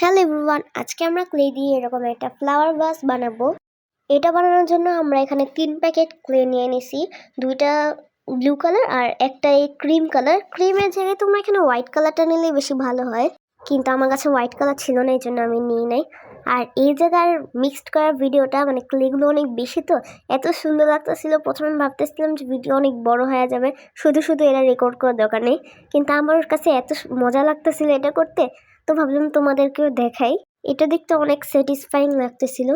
Hello everyone, আজকে আমরা clay দিয়ে এরকম একটা ফ্লাওয়ার ভাস বানাবো। এটা বানানোর জন্য আমরা এখানে 3 প্যাকেট ক্লে নিয়ে নিছি। দুইটা ব্লু কালার আর একটা এই ক্রিম কালার। ক্রিমের জায়গায় তোমরা এখানে হোয়াইট কালারটা নিলেই বেশি ভালো হয়, কিন্তু আমার কাছে হোয়াইট কালার ছিল না, এই জন্য আমি নিই নাই। আর এই জায়গার মিক্সড করার ভিডিওটা মানে ক্লেগুলো অনেক বেশি, তো এত সুন্দর লাগতেছিল। প্রথমে ভাবতেছিলাম যে ভিডিও অনেক বড় হয়ে যাবে, শুধু শুধু এটা রেকর্ড করার দরকার নেই, কিন্তু আমার কাছে এত মজা লাগতেছিল এটা করতে, তো ভাবলাম তোমাদেরকেও দেখাই। এটা দেখতে অনেক স্যাটিসফাইং লাগতেছিল।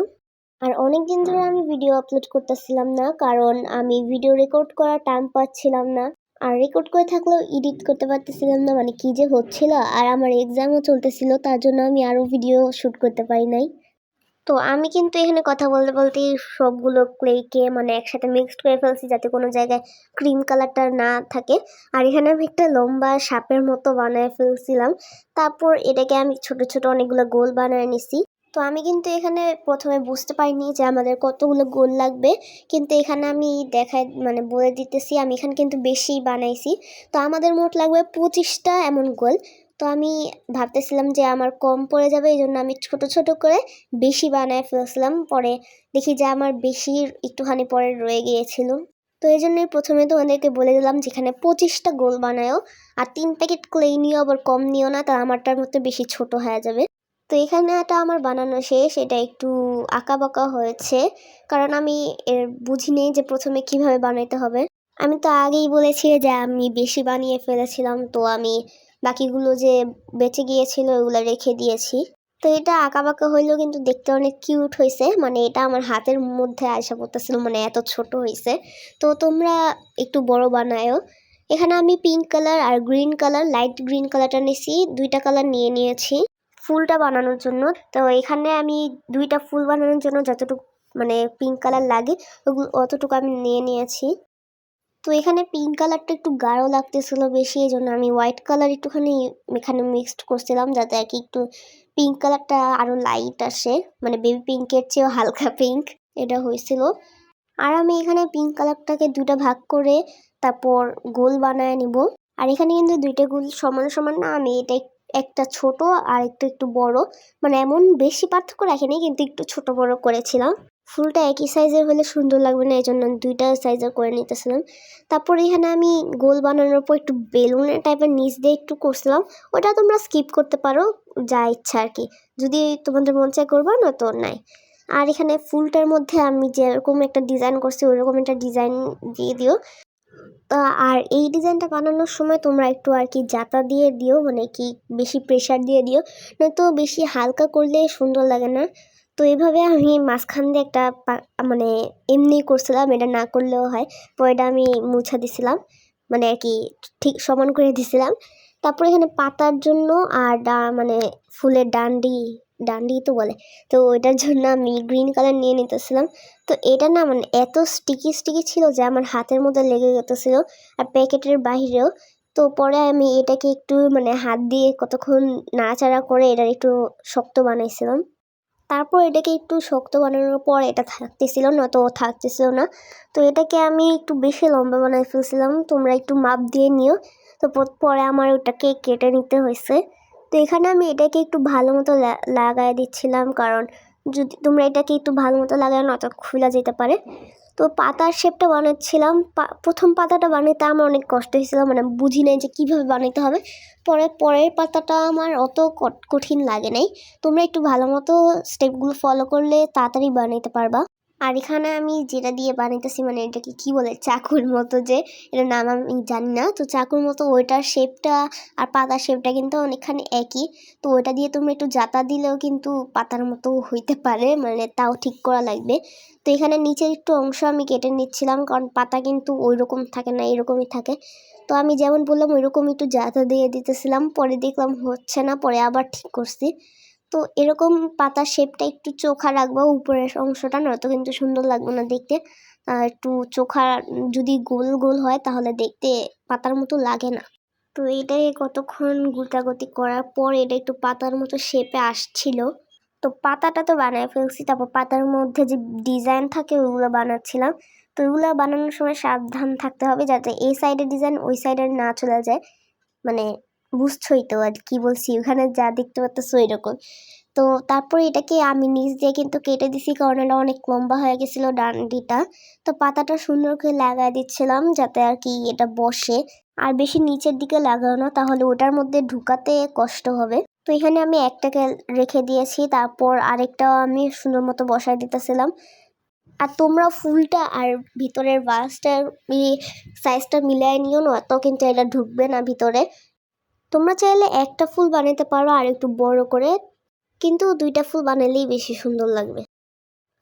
আর অনেক দিন ধরে আমি ভিডিও আপলোড করতেছিলাম না, কারণ আমি ভিডিও রেকর্ড করার টাইম পাচ্ছিলাম না। আর রেকর্ড করে থাকলেও এডিট করতে পারতেছিলাম না, মানে কি যে হচ্ছিল। আর আমার এক্সামও চলতেছিল, তার জন্য আমি আরও ভিডিও শ্যুট করতে পারি নাই। তো আমি কিন্তু এখানে কথা বলতে বলতেই সবগুলো ক্লেকে মানে একসাথে মিক্সড করে ফেলছি, যাতে কোনো জায়গায় ক্রিম কালারটা না থাকে। আর এখানে আমি একটা লম্বা সাপের মতো বানায় ফেলছিলাম। তারপর এটাকে আমি ছোট ছোট অনেকগুলো গোল বানায় নিছি। তো আমি কিন্তু এখানে প্রথমে বুঝতে পারিনি যে আমাদের কতগুলো গোল লাগবে, কিন্তু এখানে আমি দেখাই মানে বলে দিতেছি, আমি এখানে কিন্তু বেশি বানাইছি। তো আমাদের মোট লাগবে 25টা এমন গোল। তো আমি ভাবতেছিলাম যে আমার কম পড়ে যাবে, এই জন্য আমি ছোট ছোট করে বেশি বানায় ফেলছিলাম। পরে দেখি যে আমার বেশি একটুখানি পরে রয়ে গিয়েছিল। তো এই জন্যই প্রথমে তোমাদেরকে বলে দিলাম যেখানে 25টা গোল বানায়ও, আর 3 প্যাকেট ক্লে নিও, আবার কম নিও না, তা আমারটার মধ্যে বেশি ছোট হয়ে যাবে। তো এখানে এটা আমার বানানো শেষ। এটা একটু আঁকা বাঁকা হয়েছে, কারণ আমি বুঝি নেই যে প্রথমে কিভাবে বানাইতে হবে। আমি তো আগেই বলেছি যে আমি বেশি বানিয়ে ফেলেছিলাম, তো আমি বাকিগুলো যে বেঁচে গিয়েছিল ওগুলো রেখে দিয়েছি। তো এটা আঁকাবাঁকা হইলেও কিন্তু দেখতে অনেক কিউট হয়েছে, মানে এটা আমার হাতের মধ্যে আয়সা পড়তেছিল, মানে এত ছোট হয়েছে। তো তোমরা একটু বড় বানায়ও। এখানে আমি পিঙ্ক কালার আর গ্রিন কালার, লাইট গ্রিন কালারটা নিয়েছি, দুইটা কালার নিয়েছি ফুলটা বানানোর জন্য। তো এখানে আমি দুইটা ফুল বানানোর জন্য যতটুকু মানে পিঙ্ক কালার লাগে ওগুলো অতটুকু আমি নিয়েছি। তো এখানে পিঙ্ক কালারটা একটু গাঢ় লাগতেছিল বেশি, এই জন্য আমি হোয়াইট কালার একটুখানি এখানে মিক্সড করছিলাম, যাতে আর কি একটু পিঙ্ক কালারটা আরও লাইট আসে, মানে বেবি পিঙ্কের চেয়েও হালকা পিঙ্ক এটা হয়েছিল। আর আমি এখানে পিঙ্ক কালারটাকে দুটা ভাগ করে তারপর গোল বানায় নিব। আর এখানে কিন্তু দুইটা গোল সমান সমান না, আমি এটা একটা ছোট আর একটু বড়, মানে এমন বেশি পার্থক্য রাখিনি, কিন্তু একটু ছোট বড় করেছিলাম। ফুলটা একই সাইজের হলে সুন্দর লাগবে না, এই জন্য দুইটা সাইজের করে নিতেছিলাম। তারপর এখানে আমি গোল বানানোর পর একটু বেলুনের টাইপের নিচ দিয়ে একটু করছিলাম। ওটা তোমরা স্কিপ করতে পারো, যা ইচ্ছা আর কি, যদি তোমাদের মন চায় করবা, না তো নাই। আর এখানে ফুলটার মধ্যে আমি যেরকম একটা ডিজাইন করছি ওইরকম একটা ডিজাইন দিয়ে দিও। আর এই ডিজাইনটা বানানোর সময় তোমরা একটু আর কি জাতা দিয়ে দিও, মানে কি বেশি প্রেশার দিয়ে দিও, নয়তো বেশি হালকা করলে সুন্দর লাগে না। তো এইভাবে আমি মাঝখান দিয়ে একটা মানে এমনি করছিলাম, এটা না করলেও হয়। পরে এটা আমি মুছা দিছিলাম, মানে আর কি ঠিক সমান করে দিছিলাম। তারপরে এখানে পাতার জন্য আর মানে ফুলের ডান্ডি তো বলে, তো ওইটার জন্য আমি গ্রিন কালার নিয়ে নিতেছিলাম। তো এটা না মানে এত স্টিকি স্টিকি ছিল যে আমার হাতের মধ্যে লেগে যেতেছিল, আর প্যাকেটের বাহিরেও। তো পরে আমি এটাকে একটু মানে হাত দিয়ে কতক্ষণ নাড়াচাড়া করে এটা একটু শক্ত বানাইছিলাম। তারপর এটাকে একটু শক্ত বানানোর পর এটা থাকতেছিল না, তো থাকতেছিল না। তো এটাকে আমি একটু বেশি লম্বা বানাই ফেলছিলাম, তোমরা একটু মাপ দিয়ে নিও। তো পরে আমার ওটাকে কেটে নিতে হয়েছে। তো এখানে আমি এটাকে একটু ভালো মতো লাগাই দিচ্ছিলাম, কারণ যদি তোমরা এটাকে একটু ভালো মতো লাগাও না তো খুলে যেতে পারে। তো পাতার শেপটা বানাচ্ছিলাম। প্রথম পাতাটা বানাইতে আমার অনেক কষ্ট হয়েছিল, মানে বুঝি নাই যে কীভাবে বানাইতে হবে। পরের পাতাটা আমার অত কঠিন লাগে নাই। তোমরা একটু ভালো মতো স্টেপগুলো ফলো করলে তাড়াতাড়ি বানাইতে পারবা। আর এখানে আমি যেটা দিয়ে বানাইতেছি, মানে এটাকে কি বলে, চাকুর মতো, যে এটার নাম আমি জানি না, তো চাকুর মতো ওইটার শেপটা আর পাতার শেপটা কিন্তু অনেকখানি একই। তো ওইটা দিয়ে তোমরা একটু জাতা দিলেও কিন্তু পাতার মতো হইতে পারে, মানে তাও ঠিক করা লাগবে। তো এখানে নিচের একটু অংশ আমি কেটে নিচ্ছিলাম, কারণ পাতা কিন্তু ওই রকম থাকে না, এরকমই থাকে। তো আমি যেমন বললাম ওই রকম একটু জাতা দিয়ে দিতেছিলাম, পরে দেখলাম হচ্ছে না, পরে আবার ঠিক করছি। তো এরকম পাতার শেপটা একটু চোখা রাখবো উপরের অংশটা, নয়তো কিন্তু সুন্দর লাগবে না দেখতে। একটু চোখা যদি গোল গোল হয় তাহলে দেখতে পাতার মতো লাগে না। তো এটাই কতক্ষণ গুটাগুটি করার পর এটা একটু পাতার মতো শেপে আসছিল। তো পাতাটা তো বানায় ফেলছি, তারপর পাতার মধ্যে যে ডিজাইন থাকে ওইগুলো বানাচ্ছিলাম। তো ওইগুলো বানানোর সময় সাবধান থাকতে হবে, যাতে এই সাইডের ডিজাইন ওই সাইডে না চলে যায়, মানে বুঝছোই তো আর কি বলছি, ওখানে যা দেখতে পাচ্ছ এরকম। তো তারপর এটাকে আমি নিচ দিয়ে কিন্তু কেটে দিছি, কারণ এটা অনেক লম্বা হয়ে গেছিল ডান্ডিটা। তো পাতাটা সুন্দর করে লাগাই দিচ্ছিলাম যাতে আর কি এটা বসে, আর বেশি নিচের দিকে লাগাও না, তাহলে ওটার মধ্যে ঢুকাতে কষ্ট হবে। তো এখানে আমি একটাকে রেখে দিয়েছি, তারপর আরেকটাও আমি সুন্দর মতো বসাই দিতেছিলাম। আর তোমরা ফুলটা আর ভিতরের ভাসটার সাইজটা মিলাই নিও না, তো কিন্তু এটা ঢুকবে না ভিতরে। তোমরা চাইলে একটা ফুল বানাতে পারো আর একটু বড় করে, কিন্তু দুইটা ফুল বানালেই বেশি সুন্দর লাগবে।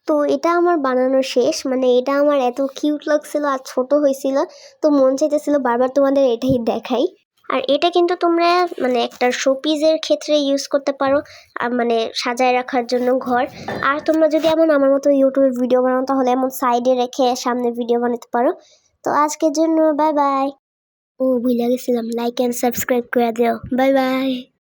তো এটা আমার বানানো শেষ, মানে এটা আমার এত কিউট লাগছিল আর ছোট হয়েছিল, তো মন চাইতেছিল বারবার তোমাদের এটাই দেখাই। আর এটা কিন্তু তোমরা মানে একটা শোপিসের ক্ষেত্রে ইউজ করতে পারো, আর মানে সাজায় রাখার জন্য ঘর। আর তোমরা যদি এমন আমার মতো ইউটিউবে ভিডিও বানাও, তাহলে এমন সাইডে রেখে সামনে ভিডিও বানাতে পারো। তো আজকের জন্য বাই বাই। ও ভুলে গেছিলাম, লাইক অ্যান্ড সাবস্ক্রাইব করে দিও। Bye bye.